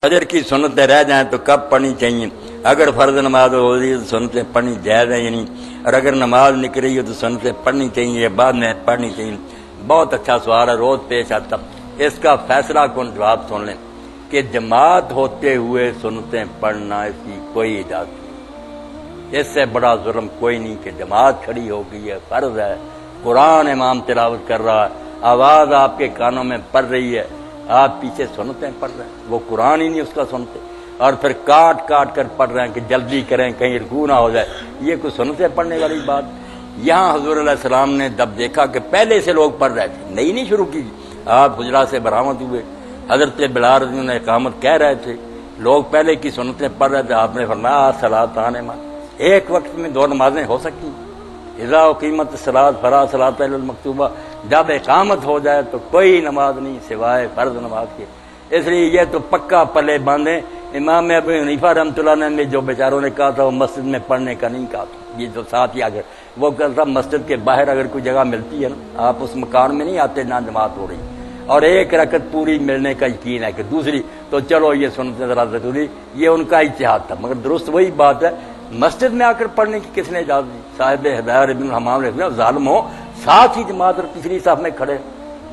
فجر کی سنتیں رہ جائیں تو کب پڑھنی چاہیے؟ اگر فرض نماز ہو رہی ہے تو سنتیں پڑھنی جائز ہے یا نہیں، اور اگر نماز نکل رہی ہے تو سنتیں پڑھنی چاہیے یا بعد میں پڑھنی چاہیے؟ بہت اچھا سوال ہے، روز پیش آتا۔ اس کا فیصلہ کن جواب سن لیں کہ جماعت ہوتے ہوئے سنتیں پڑھنا اس کی کوئی اجازت نہیں۔ اس سے بڑا ظلم کوئی نہیں کہ جماعت کھڑی ہو گئی ہے، فرض ہے، قرآن امام تلاوت کر رہا ہے، آواز آپ کے کانوں میں پڑ رہی ہے، آپ پیچھے سنتیں پڑھ رہے ہیں، وہ قرآن ہی نہیں اس کا سنتے، اور پھر کاٹ کاٹ کر پڑھ رہے ہیں کہ جلدی کریں کہیں رکوع نہ ہو جائے۔ یہ کوئی سنتیں پڑھنے والی بات؟ یہاں حضور علیہ السلام نے جب دیکھا کہ پہلے سے لوگ پڑھ رہے تھے، نئی نہیں شروع کی، آپ حجرات سے برآمد ہوئے، حضرت بلال رضی اللہ عنہ اقامت کہہ رہے تھے، لوگ پہلے کی سنتیں پڑھ رہے تھے، آپ نے فرمایا صلاتان ما، ایک وقت میں دو نمازیں ہو سکتی ہیں، اذا اقیمت الصلاۃ فلا صلاۃ الا المکتوبہ، جب اقامت ہو جائے تو کوئی نماز نہیں سوائے فرض نماز کے۔ اس لیے یہ تو پکا پلے باندھیں۔ امام ابو حنیفہ رحمۃ اللہ علیہ نے جو بیچاروں نے کہا تھا وہ مسجد میں پڑھنے کا نہیں کہا تھا، یہ جو ساتھ ہی اگر وہ کہتا مسجد کے باہر اگر کوئی جگہ ملتی ہے نا، آپ اس مکان میں نہیں آتے نہ جماعت ہو رہی اور ایک رکعت پوری ملنے کا یقین ہے کہ دوسری تو چلو یہ سنتے ذرا ضروری، یہ ان کا اجتہاد تھا، مگر درست وہی بات ہے مسجد میں آ کر پڑھنے کی کس نے اجازت دی؟ صاحب ہدایت ابن حمام نے کہا ظالم ہو ساتھ ہی جماعت اور تیسری صف میں کھڑے،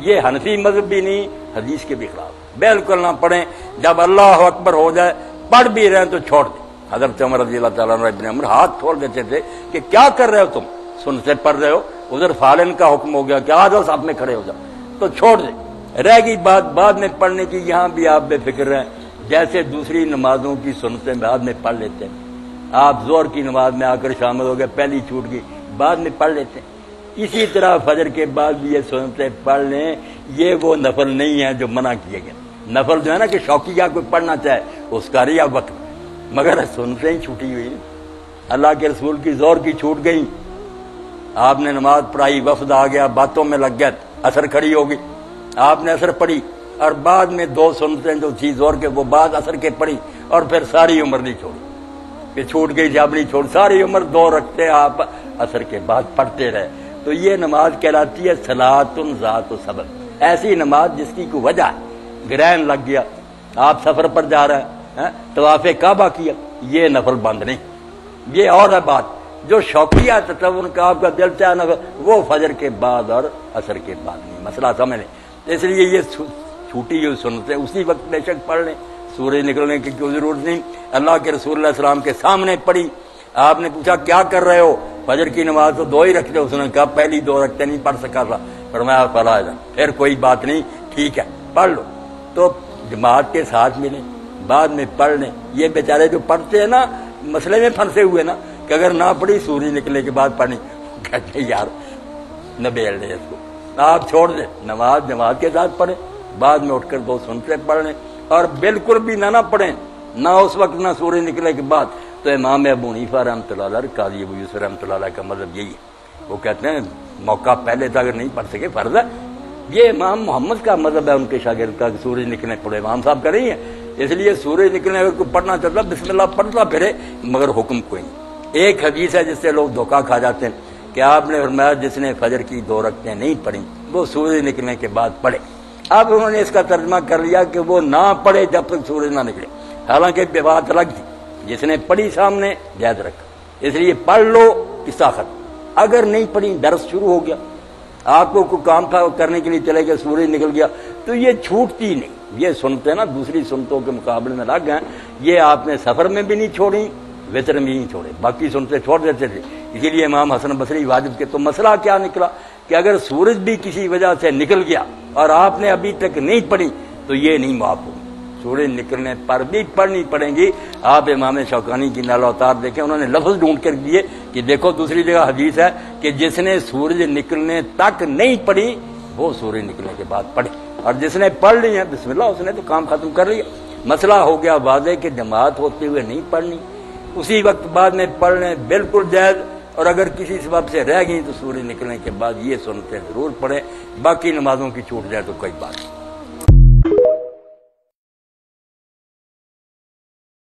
یہ حنفی مذہب بھی نہیں، حدیث کے بھی خلاف، بالکل نہ پڑھیں۔ جب اللہ اکبر ہو جائے پڑھ بھی رہے ہیں تو چھوڑ دیں۔ حضرت عمر رضی اللہ تعالیٰ عنہ ابن عمر ہاتھ کھول دیتے تھے کہ کیا کر رہے ہو تم، سنتے پڑھ رہے ہو، ادھر فالن کا حکم ہو گیا کہ آ جاؤ صف میں کھڑے ہو جاؤ، تو چھوڑ دیں۔ رہ گئی بات بعد میں پڑھنے کی، یہاں بھی آپ بے فکر رہیں، جیسے دوسری نمازوں کی سنتیں بعد میں پڑھ لیتے ہیں، آپ زور کی نماز میں آ کر شامل ہو گئے، پہلی چھوٹ گئی بعد میں پڑھ لیتے ہیں، اسی طرح فجر کے بعد بھی یہ سنتیں پڑھ لیں۔ یہ وہ نفل نہیں ہے جو منع کیے گئے، نفل جو ہے نا کہ شوقیہ کوئی پڑھنا چاہے اس کا ریا وقت، مگر سنتیں ہی چھوٹی ہوئی، اللہ کے رسول کی زور کی چھوٹ گئی، آپ نے نماز پڑھائی، وفد آ گیا، باتوں میں لگ گئے، اثر کھڑی ہوگی، آپ نے اثر پڑھی اور بعد میں دو سنتیں جو تھی زور کے وہ بعد اثر کے پڑھی اور پھر ساری عمر نہیں چھوڑی، کہ چھوٹ گئی جب نہیں چھوڑ، ساری عمر دو رکھتے آپ اثر کے بعد پڑھتے رہے، تو یہ نماز کہلاتی ہے صلاۃ ذات سبب، ایسی نماز جس کی کوئی وجہ ہے، گرہن لگ گیا، آپ سفر پر جا رہے ہیں، طواف کعبہ کیا، یہ نفل بند نہیں، یہ اور ہے بات، جو شوقیہ تصور کا آپ کا دل چاہے نفل وہ فجر کے بعد اور عصر کے بعد نہیں، مسئلہ سمجھ لیں۔ اس لیے یہ چھوٹی ہوئی سنتیں اسی وقت بے شک پڑھ لیں، سورج نکلنے کی کوئی ضرورت نہیں، اللہ کے رسول اللہ علیہ السلام کے سامنے پڑھی، آپ نے پوچھا کیا کر رہے ہو؟ فجر کی نماز تو دو ہی رکھتے، اس نے کہا پہلی دو رکھتے نہیں پڑھ سکا تھا، فرمایا فلا اذن، پھر کوئی بات نہیں، ٹھیک ہے پڑھ لو، تو جماعت کے ساتھ ملیں، بعد میں پڑھ لیں۔ یہ بیچارے جو پڑھتے ہیں نا مسئلے میں پھنسے ہوئے نا کہ اگر نہ پڑھی سورج نکلنے کے بعد پڑھنی، کہتے ہیں یار نہ بیل دیں اس کو، آپ چھوڑ دیں، نماز جماعت کے ساتھ پڑھیں، بعد میں اٹھ کر دو سنتے پڑھ لیں، اور بالکل بھی نہ پڑھیں، نہ اس وقت نہ سورج نکلنے کے بعد، تو امام ابو حنیفہ رحمۃ اللہ علیہ، قاضی ابو یوسف رحمۃ اللہ علیہ کا مذہب یہی ہے، وہ کہتے ہیں موقع پہلے تھا اگر نہیں پڑھ سکے فرض ہے، یہ امام محمد کا مذہب ہے ان کے شاگرد کا کہ سورج نکلنے پڑے، امام صاحب کا نہیں ہے، اس لیے سورج نکلنے اگر کوئی پڑھنا چاہتا بسم اللہ پڑھتا پھرے، مگر حکم کوئی نہیں۔ ایک حدیث ہے جس سے لوگ دھوکہ کھا جاتے ہیں کہ آپ نے فرمایا جس نے فجر کی دو رکعتیں نہیں پڑھی وہ سورج نکلنے کے بعد پڑھے، اب انہوں نے اس کا ترجمہ کر لیا کہ وہ نہ پڑھے جب تک سورج نہ نکلے، حالانکہ بات الگ تھی، جس نے پڑھی سامنے جائز رکھا، اس لیے پڑھ لو قصہ ختم، اگر نہیں پڑھی درس شروع ہو گیا، آپ کو کوئی کام تھا کرنے کے لیے چلے گئے، سورج نکل گیا تو یہ چھوٹتی نہیں، یہ سنتے نا دوسری سنتوں کے مقابلے میں لگ گئے، یہ آپ نے سفر میں بھی نہیں چھوڑی، وطر میں نہیں چھوڑے، باقی سنتے چھوڑ دیتے تھے، اسی لیے امام حسن بصری واجب کے، تو مسئلہ کیا نکلا کہ اگر سورج بھی کسی وجہ سے نکل گیا اور آپ نے ابھی تک نہیں پڑھی تو یہ نہیں معاف ہوگی، سورج نکلنے پر بھی پڑھنی پڑیں گی۔ آپ امام شوکانی کی نال اوتار دیکھیں، انہوں نے لفظ ڈھونڈ کر دیے کہ دیکھو دوسری جگہ حدیث ہے کہ جس نے سورج نکلنے تک نہیں پڑھی وہ سورج نکلنے کے بعد پڑھے، اور جس نے پڑھ لی ہے بسم اللہ اس نے تو کام ختم کر لیا، مسئلہ ہو گیا واضح کہ جماعت ہوتے ہوئے نہیں پڑھنی، اسی وقت بعد میں پڑھ لیں بالکل جائز، اور اگر کسی سبب سے رہ گئی تو سورج نکلنے کے بعد یہ سنتیں ضرور پڑھیں، باقی نمازوں کی چھوٹ جائے تو کوئی بات نہیں۔